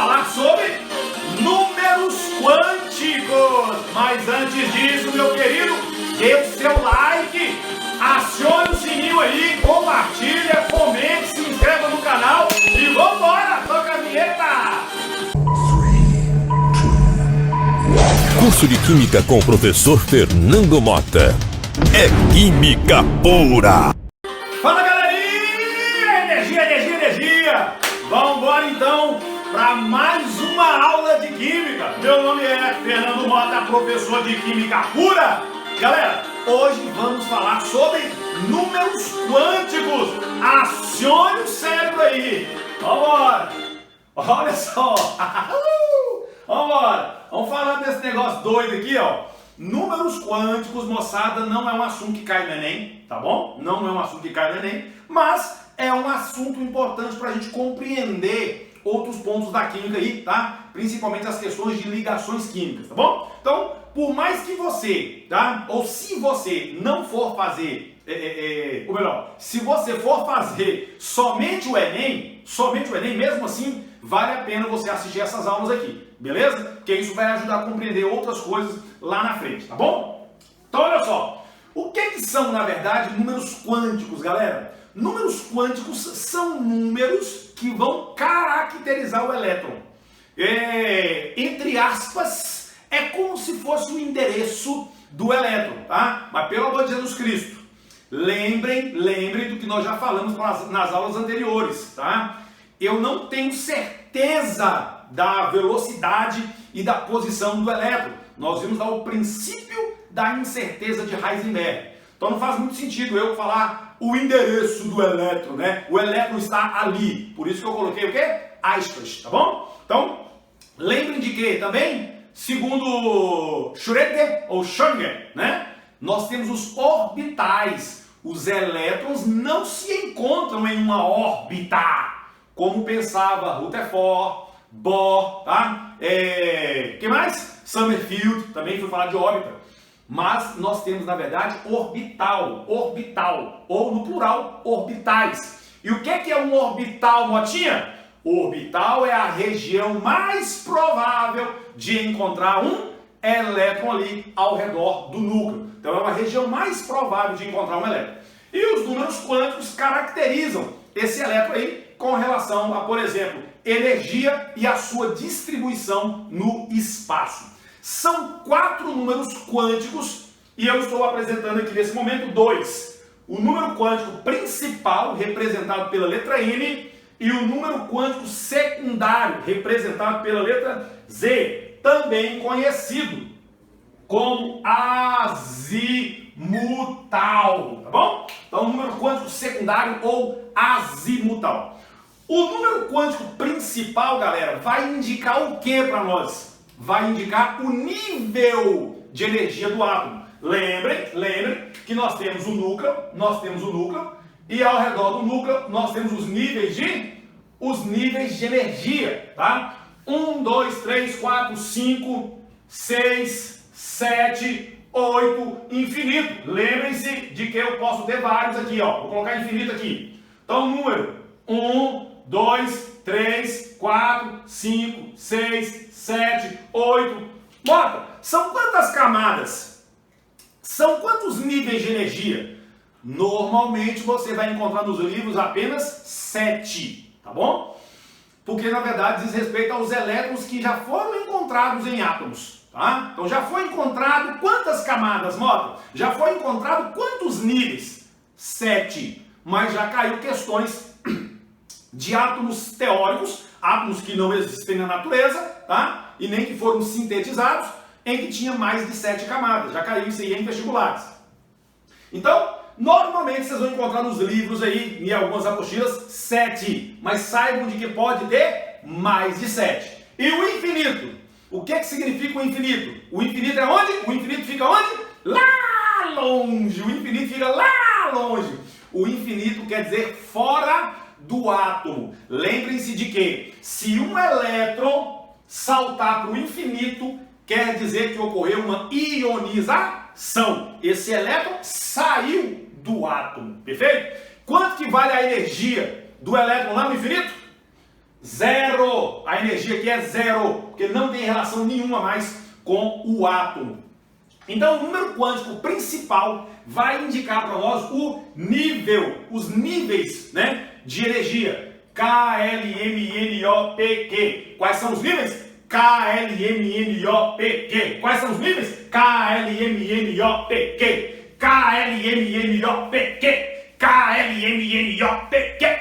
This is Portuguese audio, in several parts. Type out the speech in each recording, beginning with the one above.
falar sobre números quânticos. Mas antes disso, meu querido, dê o seu like, acione o sininho aí, compartilha, comente, se inscreva no canal e vambora, toca a vinheta! Curso de Química com o professor Fernando Mota. É química pura! Fala, galerinha! Energia! Vambora então para mais uma aula de Química. Meu nome é Fernando Mota, professor de Química pura. Galera, hoje vamos falar sobre números quânticos. Acione o cérebro aí. Vambora! Olha só! Vambora! Vamos falar desse negócio doido aqui, ó. Números quânticos, moçada, não é um assunto que cai no Enem, tá bom? Não é um assunto que cai no Enem, mas é um assunto importante para a gente compreender outros pontos da química aí, tá? Principalmente as questões de ligações químicas, tá bom? Então, por mais que você, tá? Ou se você não for fazer, ou melhor, se você for fazer somente o Enem, mesmo assim, vale a pena você assistir essas aulas aqui, beleza? Porque isso vai ajudar a compreender outras coisas lá na frente, tá bom? Então, olha só, o que são, na verdade, números quânticos, galera? Números quânticos são números que vão caracterizar o elétron. Entre aspas, é como se fosse o endereço do elétron, tá? Mas pelo amor de Jesus Cristo, lembrem do que nós já falamos nas aulas anteriores, tá? Eu não tenho certeza da velocidade e da posição do elétron. Nós vimos lá o princípio da incerteza de Heisenberg. Então não faz muito sentido eu falar o endereço do elétron, né? O elétron está ali. Por isso que eu coloquei o quê? Aspas, tá bom? Então, lembrem de que também, segundo Schrödinger, né? Nós temos os orbitais. Os elétrons não se encontram em uma órbita, como pensava Rutherford, Bohr, tá? Que mais? Summerfield, também foi falar de órbita. Mas nós temos, na verdade, orbital, ou no plural, orbitais. E o que é um orbital, Motinha? Orbital é a região mais provável de encontrar um elétron ali ao redor do núcleo. Então é uma região mais provável de encontrar um elétron. E os números quânticos caracterizam esse elétron aí com relação a, por exemplo, energia e a sua distribuição no espaço. São 4 números quânticos e eu estou apresentando aqui nesse momento 2. O número quântico principal, representado pela letra N, e o número quântico secundário, representado pela letra Z, também conhecido como azimutal, tá bom? Então, o número quântico secundário ou azimutal. O número quântico principal, galera, vai indicar o que para nós? Vai indicar o nível de energia do átomo. Lembrem que nós temos o núcleo, e ao redor do núcleo nós temos os níveis de energia, tá? 1, 2, 3, 4, 5, 6, 7, 8, infinito. Lembrem-se de que eu posso ter vários aqui, ó. Vou colocar infinito aqui. Então, número 1, 2, 3, 4, 5, 6, 7, 8. Mota, são quantas camadas? São quantos níveis de energia? Normalmente você vai encontrar nos livros apenas 7, tá bom? Porque na verdade diz respeito aos elétrons que já foram encontrados em átomos, tá? Então já foi encontrado quantas camadas, Mota? Já foi encontrado quantos níveis? 7. Mas já caiu questões de átomos teóricos, átomos que não existem na natureza, tá? E nem que foram sintetizados, em que tinha mais de 7 camadas. Já caiu isso aí em vestibulares. Então, normalmente vocês vão encontrar nos livros aí, em algumas apostilas, 7. Mas saibam de que pode ter mais de 7. E o infinito? O que significa o infinito? O infinito é onde? O infinito fica onde? Lá longe. O infinito fica lá longe. O infinito quer dizer fora do átomo. Lembrem-se de que se um elétron saltar para o infinito, quer dizer que ocorreu uma ionização. Esse elétron saiu do átomo, perfeito? Quanto que vale a energia do elétron lá no infinito? Zero. A energia aqui é zero, porque não tem relação nenhuma mais com o átomo. Então, o número quântico principal vai indicar para nós o nível, os níveis, né, de energia. KLMNOPQ. Quais são os níveis? KLMNOPQ. Quais são os níveis? KLMNOPQ. KLMNOPQ. KLMNOPQ.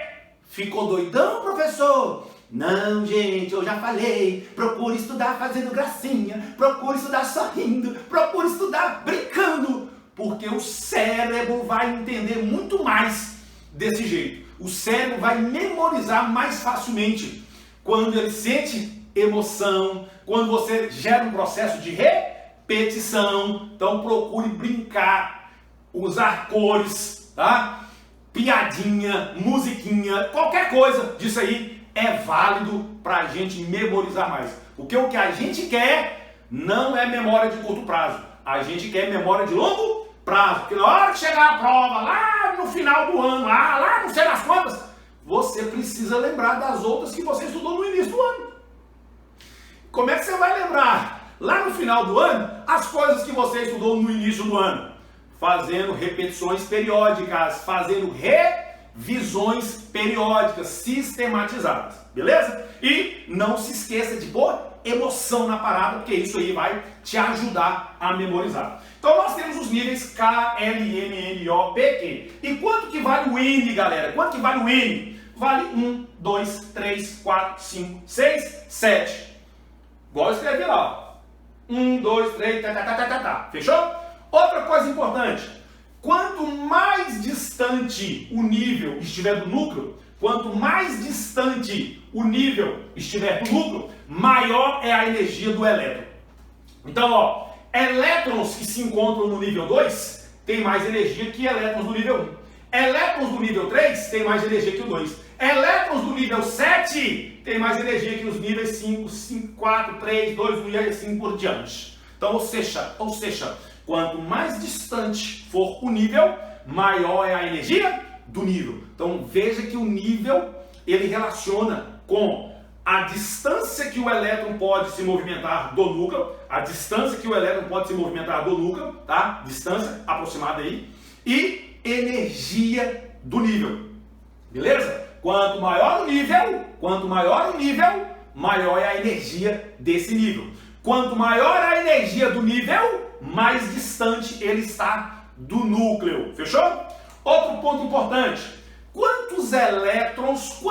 Ficou doidão, professor? Não, gente, eu já falei. Procure estudar fazendo gracinha. Procure estudar sorrindo. Procure estudar brincando. Porque o cérebro vai entender muito mais desse jeito. O cérebro vai memorizar mais facilmente quando ele sente emoção, quando você gera um processo de repetição. Então procure brincar, usar cores, tá? Piadinha, musiquinha, qualquer coisa disso aí é válido para a gente memorizar mais. Porque o que a gente quer não é memória de curto prazo. A gente quer memória de longo prazo. Porque na hora que chegar a prova, lá no final do ano, lá não sei nas quantas, você precisa lembrar das outras que você estudou no início do ano. Como é que você vai lembrar lá no final do ano as coisas que você estudou no início do ano? Fazendo repetições periódicas, fazendo revisões periódicas, sistematizadas, beleza? E não se esqueça de pôr emoção na parada, porque isso aí vai te ajudar a memorizar. Então nós temos os níveis K, L, M, N, O, P, Q. E quanto que vale o N, galera? Quanto que vale o N? Vale 1, 2, 3, 4, 5, 6, 7. Igual eu escrevi lá, ó. 1, 2, 3, tá. Fechou? Outra coisa importante, quanto mais distante o nível estiver do núcleo, quanto mais distante o nível estiver do núcleo, maior é a energia do elétron. Então, ó, elétrons que se encontram no nível 2 têm mais energia que elétrons do nível 1. Elétrons do nível 3 têm mais energia que o 2. Elétrons do nível 7 têm mais energia que os níveis 5, 4, 3, 2, 1 e assim por diante. Então, ou seja, quanto mais distante for o nível, maior é a energia do nível. Então veja que o nível ele relaciona com a distância que o elétron pode se movimentar do núcleo, a distância que o elétron pode se movimentar do núcleo, tá? Distância aproximada aí, e energia do nível. Beleza? Quanto maior o nível, maior é a energia desse nível. Quanto maior a energia do nível, mais distante ele está do núcleo. Fechou? Outro ponto importante. Quantos elétrons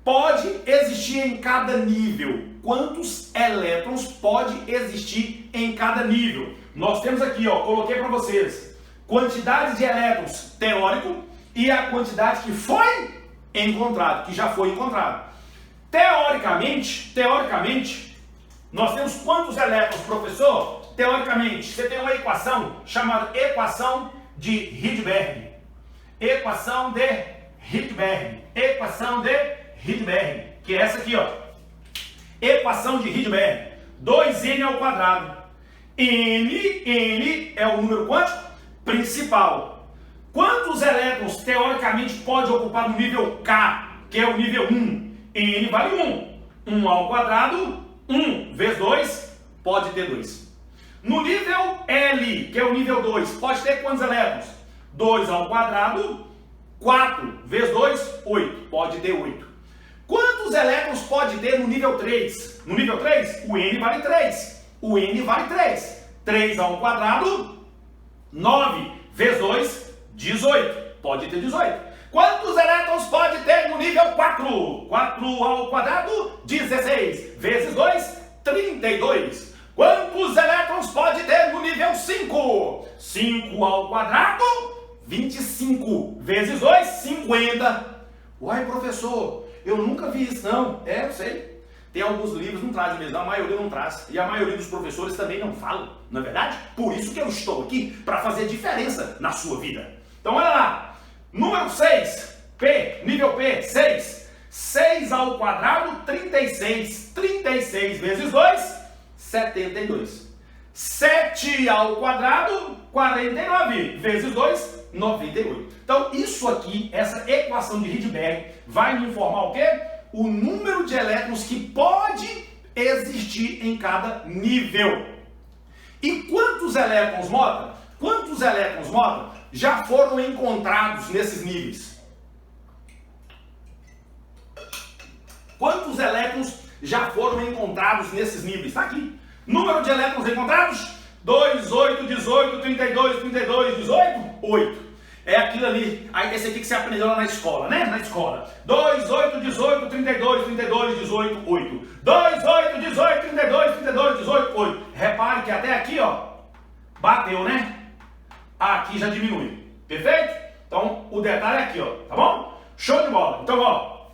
pode existir em cada nível? Quantos elétrons pode existir em cada nível? Nós temos aqui, ó, coloquei para vocês, quantidade de elétrons teórico e a quantidade que foi encontrado, que já foi encontrado. Teoricamente, nós temos quantos elétrons, professor? Teoricamente, você tem uma equação chamada equação de Rydberg. Equação de Rydberg, que é essa aqui, ó. Equação de Rydberg. 2n ao quadrado. N é o número quântico principal. Quantos elétrons, teoricamente, pode ocupar no nível K, que é o nível 1? N vale 1. 1 ao quadrado, 1 vezes 2, pode ter 2. No nível L, que é o nível 2, pode ter quantos elétrons? 2 ao quadrado, 4 vezes 2, 8. Pode ter 8. Quantos elétrons pode ter no nível 3? No nível 3, o N vale 3. 3 ao quadrado, 9 vezes 2, 18. Pode ter 18. Quantos elétrons pode ter no nível 4? 4 ao quadrado, 16. Vezes 2, 32. Quantos elétrons pode ter no nível 5? 5 ao quadrado, 25. Vezes 2, 50. Uai, professor, eu nunca vi isso não. Eu sei. Tem alguns livros que não trazem mesmo, a maioria não traz. E a maioria dos professores também não falam, não é verdade? Por isso que eu estou aqui, para fazer diferença na sua vida. Então olha lá. Número 6, P, nível P, 6. 6 ao quadrado, 36. 36 vezes 2, 72. 7 ao quadrado, 49, vezes 2, 98. Então, isso aqui, essa equação de Rydberg, vai me informar o quê? O número de elétrons que pode existir em cada nível. E quantos elétrons, Mota? Quantos elétrons, Mota, já foram encontrados nesses níveis? Quantos elétrons já foram encontrados nesses níveis? Está aqui. Número de elétrons encontrados? 2, 8, 18, 32, 32, 18, 8. É aquilo ali, aí esse aqui que você aprendeu lá na escola, né? Na escola. 2, 8, 18, 32, 32, 18, 8. 2, 8, 18, 32, 32, 18, 8. Repare que até aqui, ó, bateu, né? Aqui já diminui. Perfeito? Então, o detalhe é aqui, ó, tá bom? Show de bola. Então, ó,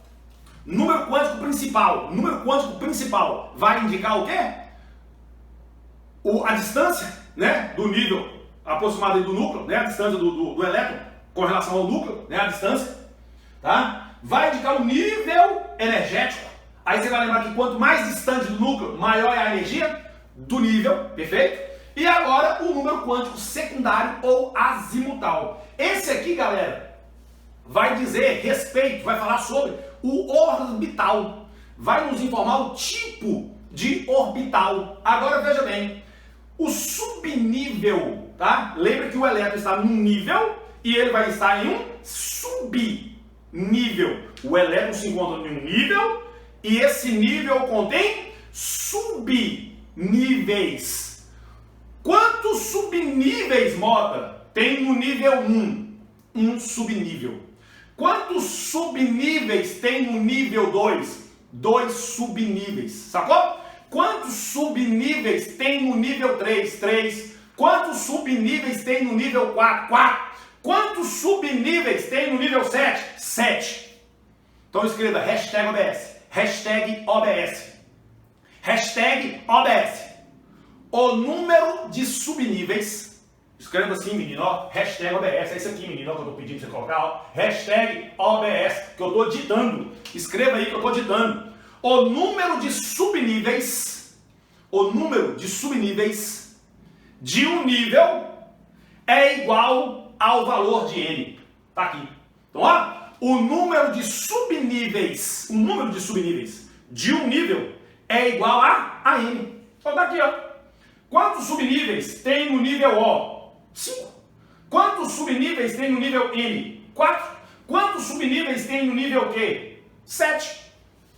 número quântico principal. Número quântico principal vai indicar o quê? A distância, né, do nível aproximado do núcleo, né, a distância do elétron com relação ao núcleo, né, a distância, tá? Vai indicar o nível energético. Aí você vai lembrar que quanto mais distante do núcleo, maior é a energia do nível, perfeito? E agora o número quântico secundário ou azimutal. Esse aqui, galera, vai dizer respeito, vai falar sobre o orbital, vai nos informar o tipo de orbital. Agora veja bem, o subnível, tá? Lembra que o elétron está num nível e ele vai estar em um subnível. O elétron se encontra em um nível e esse nível contém subníveis. Quantos subníveis, Mota, tem no nível 1? Um subnível. Quantos subníveis tem no nível 2? 2 subníveis. Sacou? Quantos subníveis tem no nível 3? 3. Quantos subníveis tem no nível 4? 4. Quantos subníveis tem no nível 7? 7. Então escreva hashtag OBS. Hashtag OBS. Hashtag OBS. O número de subníveis. Escreva assim, menino, ó. Hashtag OBS. É isso aqui, menino, ó, que eu estou pedindo para você colocar, ó. Hashtag OBS, que eu estou ditando. Escreva aí que eu estou ditando. O número de subníveis, de um nível é igual ao valor de n. Tá aqui. Então, ó, o número de subníveis de um nível é igual a n. Então tá aqui, ó. Quantos subníveis tem no nível O? 5. Quantos subníveis tem no nível n? 4. Quantos subníveis tem no nível Q? 7.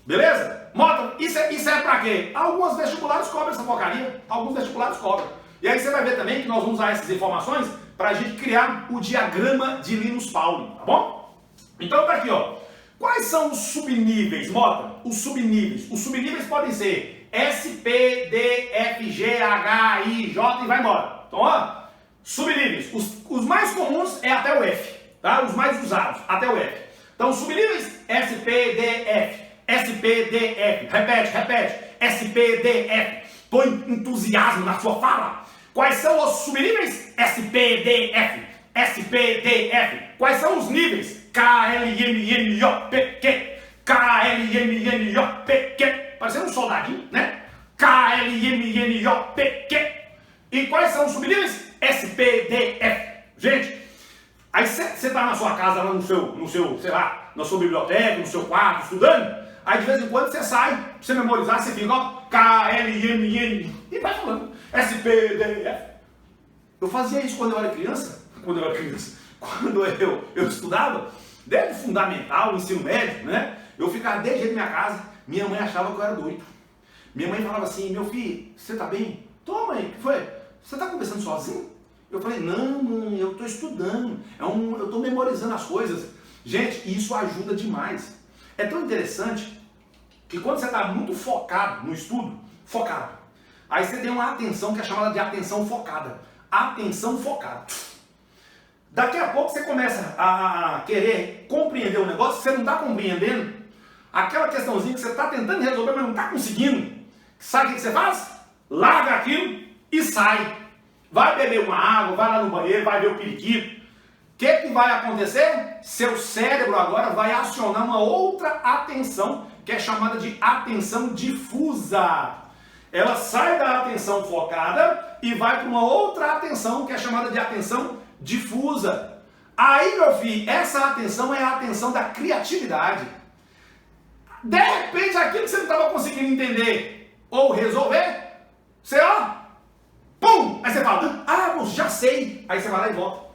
Beleza? Mota, isso é pra quê? Alguns vestibulares cobram essa porcaria. Alguns vestibulares cobram. E aí você vai ver também que nós vamos usar essas informações pra gente criar o diagrama de Linus Pauling, tá bom? Então tá aqui, ó. Quais são os subníveis, Mota? Os subníveis podem ser S, P, D, F, G, H, I, J e vai embora. Então, ó, subníveis. Os mais comuns é até o F, tá? Os mais usados, até o F. Então, subníveis S, P, D, F. S, P, D, F. Repete. S, P, D, F. Põe entusiasmo na sua fala. Quais são os subníveis? S, P, D, F. S, P, D, F. Quais são os níveis? K, L, M, N, O, P, Q. K, L, M, N, O, P, Q. Parecendo um soldadinho, né? K, L, M, N, O, P, Q. E quais são os subníveis? S, P, D, F. Gente, aí você tá na sua casa, lá no seu, sei lá, na sua biblioteca, no seu quarto, estudando. Aí de vez em quando você sai, pra você memorizar, você fica, ó, K, L, M, N, e vai falando, S, P, D, F. Eu fazia isso quando eu era criança, quando eu estudava, desde o fundamental, o ensino médio, né? Eu ficava desde jeito na minha casa, minha mãe achava que eu era doido. Minha mãe falava assim, meu filho, você tá bem? Tô, mãe, o que foi? Você tá conversando sozinho? Eu falei, não, mãe, eu tô estudando, eu tô memorizando as coisas. Gente, isso ajuda demais. É tão interessante que quando você está muito focado no estudo, aí você tem uma atenção que é chamada de atenção focada. Atenção focada. Daqui a pouco você começa a querer compreender um negócio que você não está compreendendo. Aquela questãozinha que você está tentando resolver, mas não está conseguindo. Sabe o que você faz? Larga aquilo e sai. Vai beber uma água, vai lá no banheiro, vai ver o periquito. O que vai acontecer? Seu cérebro agora vai acionar uma outra atenção, que é chamada de atenção difusa. ela sai da atenção focada e vai para uma outra atenção que é chamada de atenção difusa. Aí, meu filho, essa atenção é a atenção da criatividade. De repente, aquilo que você não estava conseguindo entender ou resolver, você ó, pum! Aí você fala, moço, já sei. Aí você vai lá e volta.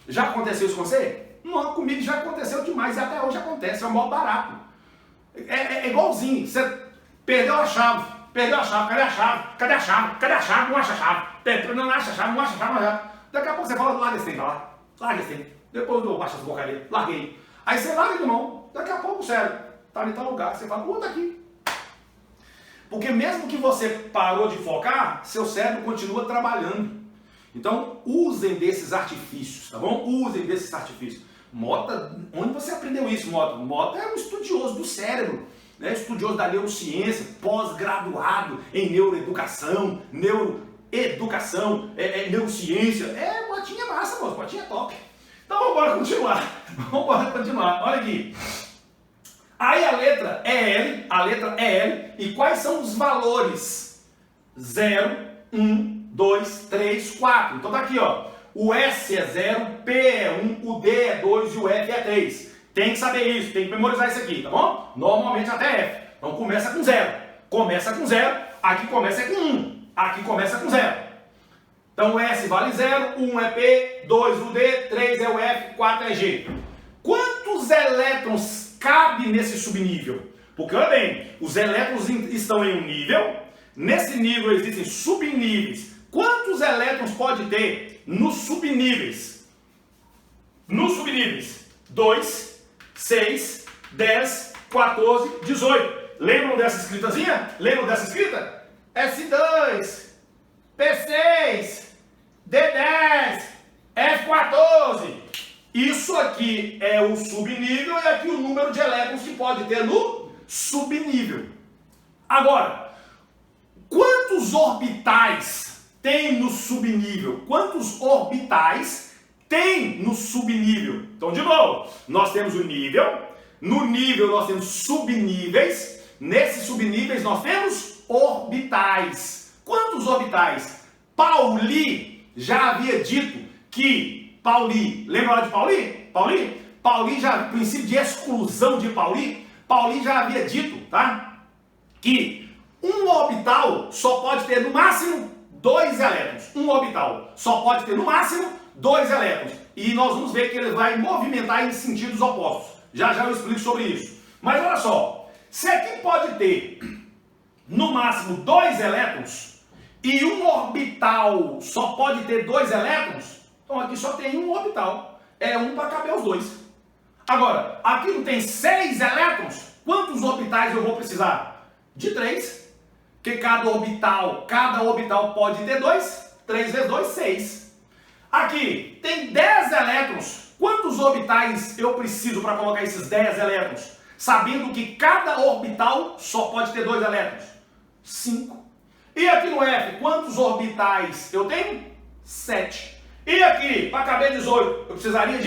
Já aconteceu isso com você? Não, comigo já aconteceu demais e até hoje acontece, é um modo barato. É igualzinho, você perdeu a chave, cadê a chave? Cadê a chave? Cadê a chave? Não acha a chave. Não acha a chave, não acha a chave. Daqui a pouco você fala, larga esse trem pra lá, larga esse trem. Depois eu baixo as porcarias, larguei. Aí você larga de mão, daqui a pouco, sério, tá em tal lugar, você fala, tá aqui. Porque mesmo que você parou de focar, seu cérebro continua trabalhando. Então, usem desses artifícios, tá bom? Usem desses artifícios. Mota, onde você aprendeu isso, Mota? Mota é um estudioso do cérebro, né? Estudioso da neurociência, pós-graduado em neuroeducação, neurociência. Motinha massa, moço, motinha top. Então, vamos continuar. Olha aqui. Aí a letra é L, e quais são os valores? 0, 1, 2, 3, 4. Então tá aqui, ó. O S é 0, P é 1, o D é 2 e o F é 3. Tem que saber isso, tem que memorizar isso aqui, tá bom? Normalmente até F. Então começa com 0. Aqui começa com 1. Aqui começa com 0. Então o S vale 0, 1 é P, 2 o D, 3 é o F, 4 é G. Quantos elétrons cabe nesse subnível? Porque, olha bem, os elétrons estão em um nível, nesse nível existem subníveis. Quantos elétrons pode ter nos subníveis? 2, 6, 10, 14, 18. Lembram dessa escritazinha? S2, P6, D10, F14. Isso aqui é o subnível e aqui o número de elétrons que pode ter no subnível. Agora, quantos orbitais tem no subnível? Quantos orbitais tem no subnível? Então, de novo, nós temos o nível, no nível nós temos subníveis, nesses subníveis nós temos orbitais. Quantos orbitais? Pauli já havia dito que lembra lá de Pauli já, princípio de exclusão de Pauli já havia dito, tá? Que um orbital só pode ter no máximo 2 elétrons. Um orbital só pode ter no máximo 2 elétrons. E nós vamos ver que ele vai movimentar em sentidos opostos. Já eu explico sobre isso. Mas olha só, se aqui pode ter no máximo 2 elétrons e um orbital só pode ter 2 elétrons, então aqui só tem um orbital. É um para caber os 2. Agora, aqui não tem 6 elétrons? Quantos orbitais eu vou precisar? De 3. Porque cada orbital pode ter 2. 3 vezes 2, 6. Aqui tem 10 elétrons. Quantos orbitais eu preciso para colocar esses 10 elétrons? Sabendo que cada orbital só pode ter 2 elétrons. 5. E aqui no F, quantos orbitais eu tenho? 7. E aqui, para caber 18, eu precisaria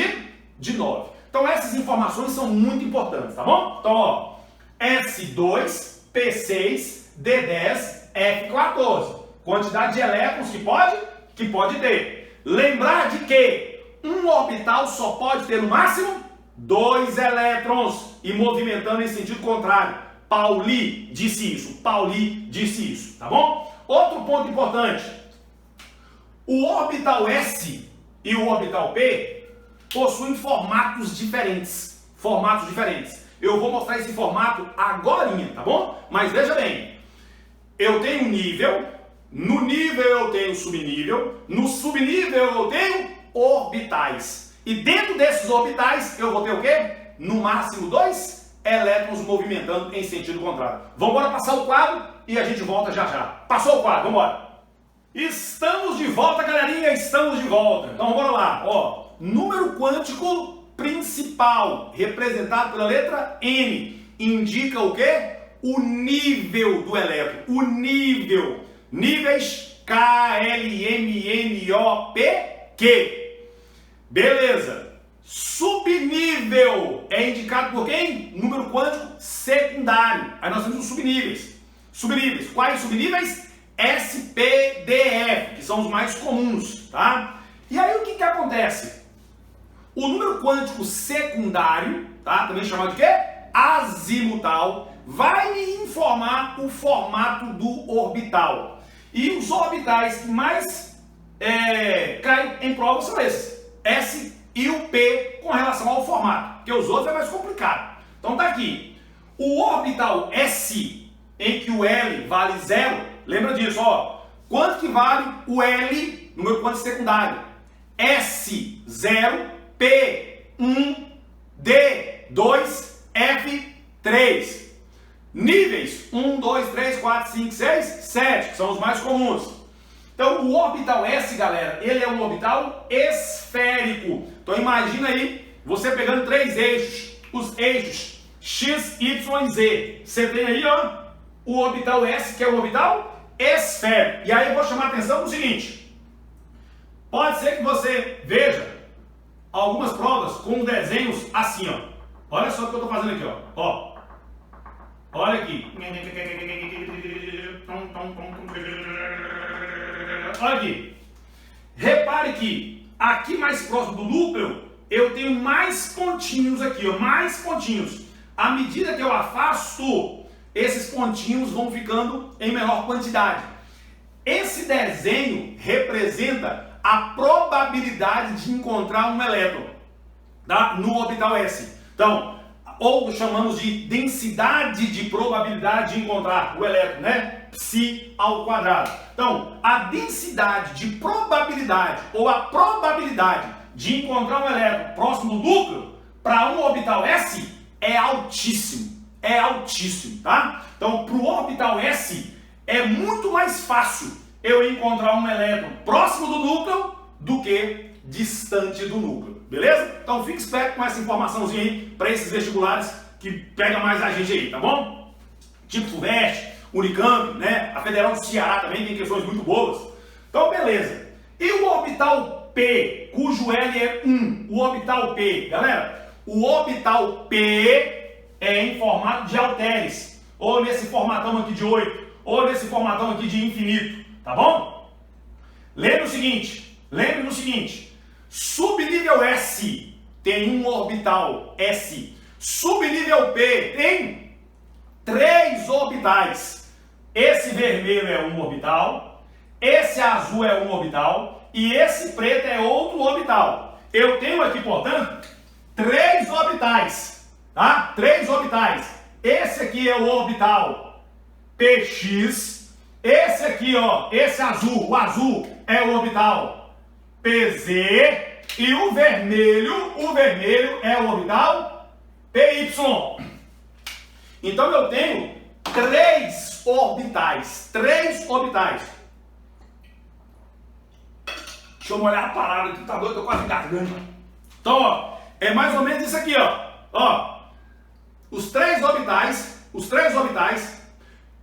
de 9. Então essas informações são muito importantes, tá bom? Então, ó, S2, P6, D10, F14. Quantidade de elétrons que pode ter. Lembrar de que um orbital só pode ter no máximo 2 elétrons e movimentando em sentido contrário. Pauli disse isso, tá bom? Outro ponto importante. O orbital S e o orbital P possuem formatos diferentes. Eu vou mostrar esse formato agorinha, tá bom? Mas veja bem, eu tenho um nível, no nível eu tenho subnível, no subnível eu tenho orbitais. E dentro desses orbitais eu vou ter o quê? No máximo 2 elétrons movimentando em sentido contrário. Vamos embora passar o quadro e a gente volta já. Passou o quadro, vamos embora. Estamos de volta, galerinha, estamos de volta. Então bora lá, ó. Número quântico principal, representado pela letra N, indica o quê? O nível do elétron. O nível. Níveis K, L, M, N, O, P, Q. Beleza. Subnível é indicado por quem? Número quântico secundário. Aí nós temos os subníveis. Quais subníveis? S, P, D, F, que são os mais comuns, tá? E aí o que acontece? O número quântico secundário, tá? Também chamado de quê? Azimutal, vai me informar o formato do orbital. E os orbitais que mais caem em prova são esses, S e o P, com relação ao formato, porque os outros é mais complicado. Então tá aqui, o orbital S, em que o L vale 0, lembra disso, ó. Quanto que vale o L, número quântico secundário? S, 0, P, 1, D, 2, F, 3. Níveis, 1, 2, 3, 4, 5, 6, 7, que são os mais comuns. Então, o orbital S, galera, ele é um orbital esférico. Então, imagina aí, você pegando 3 eixos, os eixos X, Y e Z. Você tem aí, ó, o orbital S, que é o orbital esférico. E aí eu vou chamar a atenção no seguinte. Pode ser que você veja algumas provas com desenhos assim, ó. Olha só o que eu estou fazendo aqui, ó. Olha aqui. Olha aqui. Repare que aqui mais próximo do núcleo eu tenho mais pontinhos aqui, ó, mais pontinhos. À medida que eu afasto, esses pontinhos vão ficando em menor quantidade. Esse desenho representa a probabilidade de encontrar um elétron, tá? No orbital S. Então, ou chamamos de densidade de probabilidade de encontrar o elétron, né? Psi ao quadrado. Então, a densidade de probabilidade ou a probabilidade de encontrar um elétron próximo do núcleo para um orbital S é altíssimo. É altíssimo, tá? Então, para o orbital S é muito mais fácil eu encontrar um elétron próximo do núcleo do que distante do núcleo, beleza? Então fique esperto com essa informaçãozinha aí para esses vestibulares que pega mais a gente aí, tá bom? Tipo FUVEST, Unicamp, né? A Federal do Ceará também tem questões muito boas. Então beleza. E o orbital P, cujo L é 1, o orbital P, galera, o orbital P é em formato de halteres, ou nesse formatão aqui de 8, ou nesse formatão aqui de infinito, tá bom? Lembre no seguinte, subnível S tem um orbital S, subnível P tem 3 orbitais. Esse vermelho é um orbital, esse azul é um orbital e esse preto é outro orbital. Eu tenho aqui, portanto, 3 orbitais, tá? 3 orbitais. Esse aqui é o orbital PX, esse aqui, ó, esse azul, o azul é o orbital PZ e o vermelho é o orbital PY. Então eu tenho 3 orbitais, 3 orbitais. Deixa eu molhar a parada aqui, tá doido, eu tô quase engasgando. Então, ó, é mais ou menos isso aqui, ó. Os três orbitais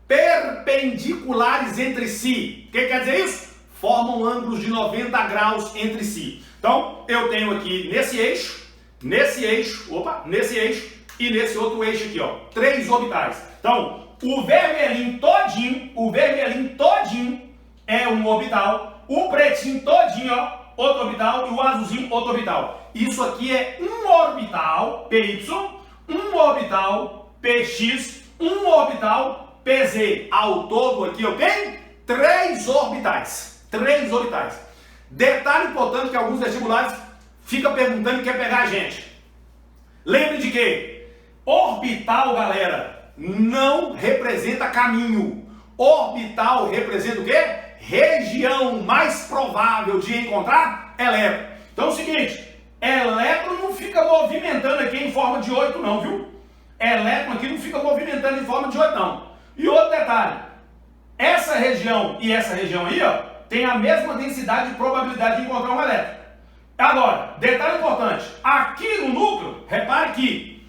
perpendiculares entre si. O que quer dizer isso? Formam ângulos de 90 graus entre si. Então, eu tenho aqui nesse eixo e nesse outro eixo aqui, ó, 3 orbitais. Então, o vermelhinho todinho é um orbital, o pretinho todinho, ó, outro orbital, e o azulzinho, outro orbital. Isso aqui é um orbital PY, um orbital PX, um orbital PZ. Ao todo aqui eu tenho 3 orbitais. 3 orbitais. Detalhe importante que alguns vestibulares ficam perguntando e quer pegar a gente. Lembre de que orbital, galera, não representa caminho. Orbital representa o quê? Região mais provável de encontrar elétron. Então é o seguinte, elétron não fica movimentando aqui em forma de 8 não, viu? Elétron aqui não fica movimentando em forma de 8 não. E outro detalhe, essa região e essa região aí, ó, tem a mesma densidade de probabilidade de encontrar um elétron. Agora, detalhe importante, aqui no núcleo, repare que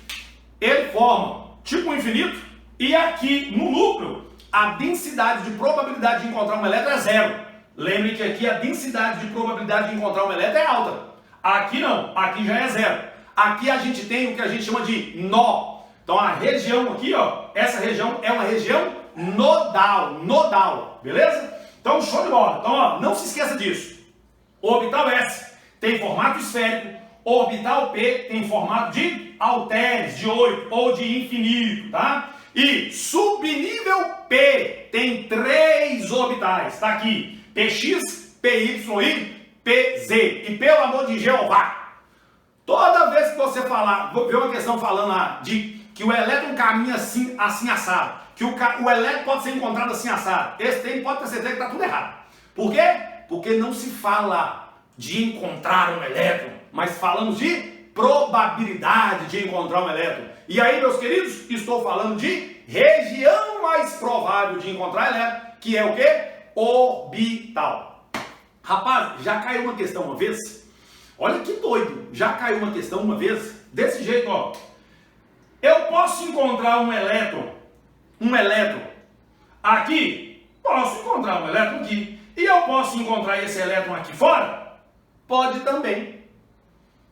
ele forma tipo um infinito e aqui no núcleo a densidade de probabilidade de encontrar um elétron é 0. Lembre que aqui a densidade de probabilidade de encontrar um elétron é alta. Aqui não, aqui já é 0. Aqui a gente tem o que a gente chama de nó. Então a região aqui, ó, essa região é uma região nodal, beleza? Então, show de bola. Então, ó, não se esqueça disso. Orbital S tem formato esférico, orbital P tem formato de halteres, de 8 ou de infinito, tá? E subnível P tem 3 orbitais, tá aqui, PX, PY e PZ. E pelo amor de Jeová, toda vez que você falar, vou ver uma questão falando lá de que o elétron caminha assim assado, que o elétron pode ser encontrado assim assado, esse tem pode ter certeza que está tudo errado. Por quê? Porque não se fala de encontrar um elétron, mas falamos de probabilidade de encontrar um elétron. E aí, meus queridos, estou falando de região mais provável de encontrar elétron, que é o quê? Orbital. Rapaz, já caiu uma questão uma vez? Olha que doido, já caiu uma questão uma vez, desse jeito, ó. Eu posso encontrar um elétron aqui? Posso encontrar um elétron aqui. E eu posso encontrar esse elétron aqui fora? Pode também.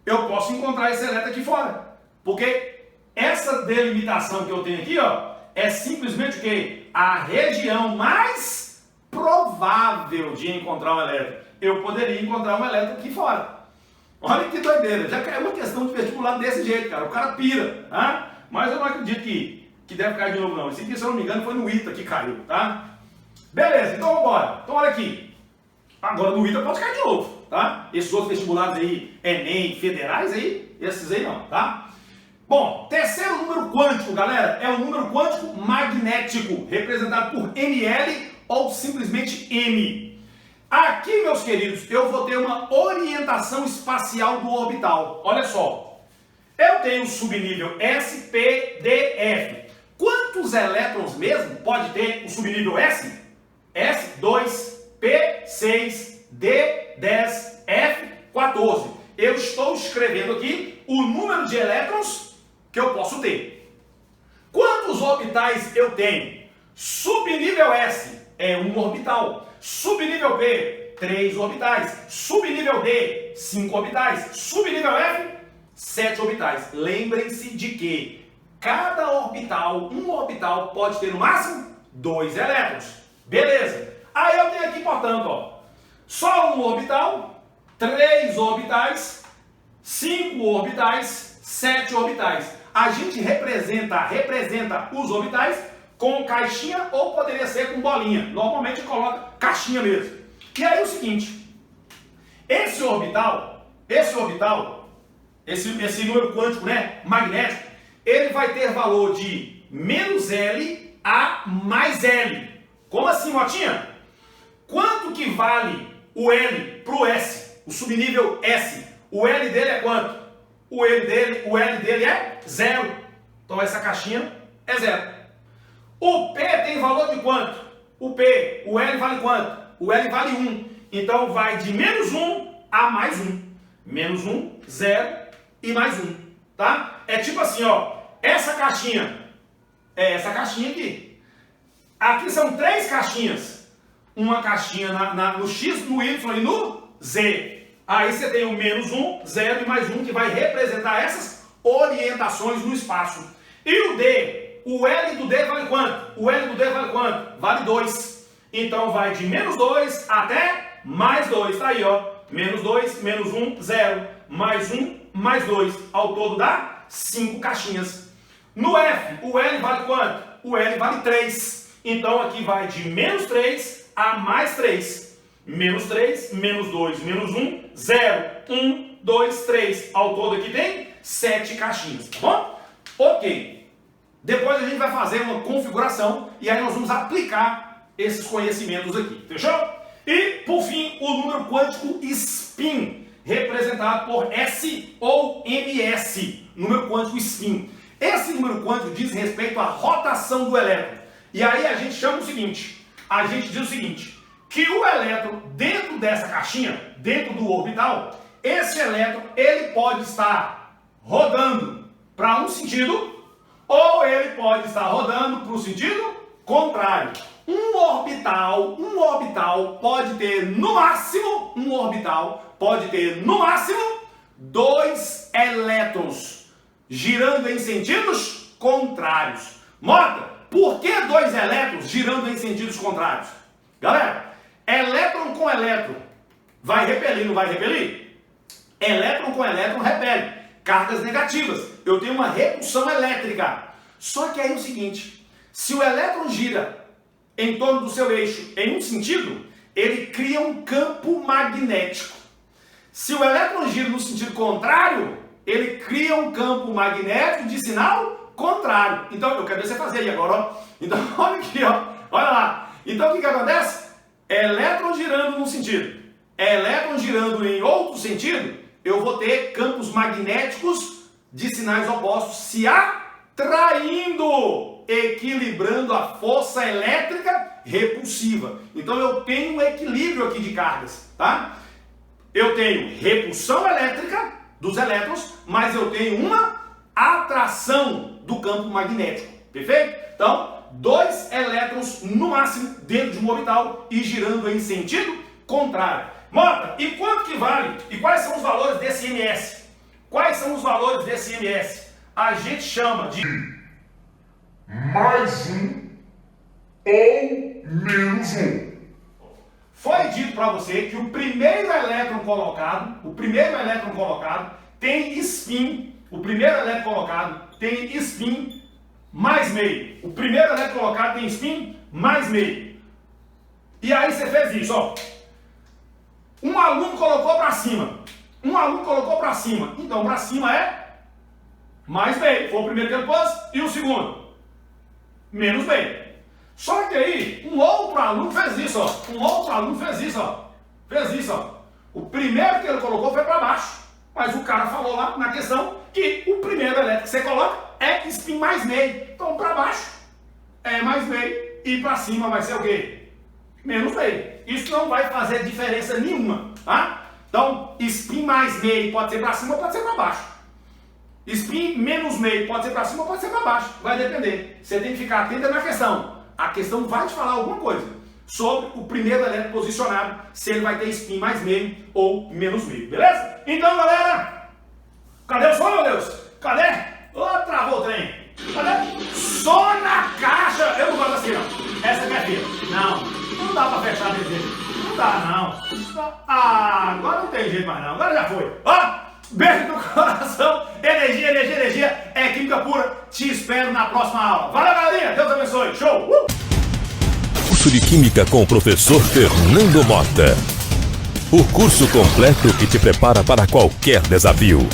Eu posso encontrar esse elétron aqui fora. Porque essa delimitação que eu tenho aqui, ó, é simplesmente o quê? A região mais provável de encontrar um elétron. Eu poderia encontrar um elétron aqui fora. Olha que doideira. Já caiu uma questão de vestibular desse jeito, cara. O cara pira, tá? Mas eu não acredito que deve cair de novo, não. Esse aqui, se eu não me engano, foi no ITA que caiu, tá? Beleza, então vamos embora. Então olha aqui. Agora no ITA pode cair de novo, tá? Esses outros vestibulares aí, Enem, federais aí, esses aí não, tá? Bom, terceiro número quântico, galera, é o número quântico magnético, representado por ml ou simplesmente m. Aqui, meus queridos, eu vou ter uma orientação espacial do orbital. Olha só. Eu tenho o subnível S, P, D, F. Quantos elétrons mesmo pode ter o subnível S? S2, P6, D10, F14. Eu estou escrevendo aqui o número de elétrons que eu posso ter. Quantos orbitais eu tenho? Subnível S é um orbital. Subnível P, 3 orbitais. Subnível D, 5 orbitais. Subnível F, 7 orbitais. Lembrem-se de que cada orbital, um orbital pode ter no máximo 2 elétrons. Beleza. Aí eu tenho aqui, portanto, ó, só um orbital, 3 orbitais, 5 orbitais, 7 orbitais. A gente representa os orbitais com caixinha ou poderia ser com bolinha. Normalmente coloca caixinha mesmo. E aí é o seguinte, esse número quântico, né, magnético, ele vai ter valor de menos L a mais L. Como assim, Motinha? Quanto que vale o L para o S, o subnível S? O L dele é quanto? O L dele é 0. Então essa caixinha é 0. O P tem valor de quanto? O L vale quanto? O L vale 1. Então vai de menos 1 a mais 1. Menos 1, 0 e mais 1. Tá? É tipo assim, ó. Essa caixinha é essa caixinha aqui. Aqui são 3 caixinhas. Uma caixinha no X, no Y e no Z. Aí você tem o menos 1, 0 e mais 1 que vai representar essas orientações no espaço. E o D, o L do D vale quanto? O L do D vale quanto? Vale 2. Então vai de menos 2 até mais 2. Tá aí, ó. Menos 2, menos 1, 0. Mais 1, mais 2. Ao todo dá 5 caixinhas. No F, o L vale quanto? O L vale 3. Então aqui vai de menos 3 a mais 3. Menos 3, menos 2, menos 1, 0, 1, 2, 3. Ao todo aqui tem 7 caixinhas, tá bom? Ok. Depois a gente vai fazer uma configuração e aí nós vamos aplicar esses conhecimentos aqui, fechou? E, por fim, o número quântico spin, representado por S ou ms, número quântico spin. Esse número quântico diz respeito à rotação do elétron. E aí a gente chama o seguinte, a gente diz o seguinte, que o elétron dentro dessa caixinha, dentro do orbital, esse elétron ele pode estar rodando para um sentido ou ele pode estar rodando para o sentido contrário. Um orbital pode ter no máximo, 2 elétrons girando em sentidos contrários. Mota, por que 2 elétrons girando em sentidos contrários? Galera, Elétron com elétron vai repelir, não vai repelir? Elétron com elétron repele. Cargas negativas. Eu tenho uma repulsão elétrica. Só que aí é o seguinte, se o elétron gira em torno do seu eixo em um sentido, ele cria um campo magnético. Se o elétron gira no sentido contrário, ele cria um campo magnético de sinal contrário. Então, eu quero ver você fazer aí agora, ó. Então, olha aqui, ó. Olha lá. Então, o que acontece? Elétron girando num sentido, elétron girando em outro sentido, eu vou ter campos magnéticos de sinais opostos se atraindo, equilibrando a força elétrica repulsiva. Então eu tenho um equilíbrio aqui de cargas, tá? Eu tenho repulsão elétrica dos elétrons, mas eu tenho uma atração do campo magnético, perfeito? Então, 2 elétrons no máximo dentro de um orbital e girando em sentido contrário. Mota, e quanto que vale? E quais são os valores desse IMS? Quais são os valores desse IMS? A gente chama de mais um ou menos um. Foi dito para você que o primeiro elétron colocado tem spin. O primeiro elétron colocado tem spin mais meio. O primeiro elétron colocado tem spin mais meio. E aí você fez isso, ó. Um aluno colocou para cima. Então, para cima é mais meio. Foi o primeiro que ele pôs. E o segundo? Menos meio. Só que aí, um outro aluno fez isso, ó. Fez isso, ó. O primeiro que ele colocou foi para baixo. Mas o cara falou lá na questão que o primeiro elétron que você coloca é spin mais meio. Então, para baixo é mais meio. E para cima vai ser o quê? Menos meio. Isso não vai fazer diferença nenhuma, tá? Então, spin mais meio pode ser para cima ou pode ser para baixo. Spin menos meio pode ser para cima ou pode ser para baixo. Vai depender. Você tem que ficar atento na questão. A questão vai te falar alguma coisa sobre o primeiro elétron posicionado, se ele vai ter spin mais meio ou menos meio, beleza? Então, galera, cadê o som, meu Deus? Cadê? Travou o trem. Cadê? Só na caixa. Eu não gosto assim, não. Essa aqui é fila. Não dá pra fechar desse jeito. Não dá, não. Agora não tem jeito mais, não. Agora já foi. Beijo no coração. Energia. É química pura. Te espero na próxima aula. Valeu, galerinha. Deus abençoe. Show. Curso de Química com o professor Fernando Mota. O curso completo que te prepara para qualquer desafio.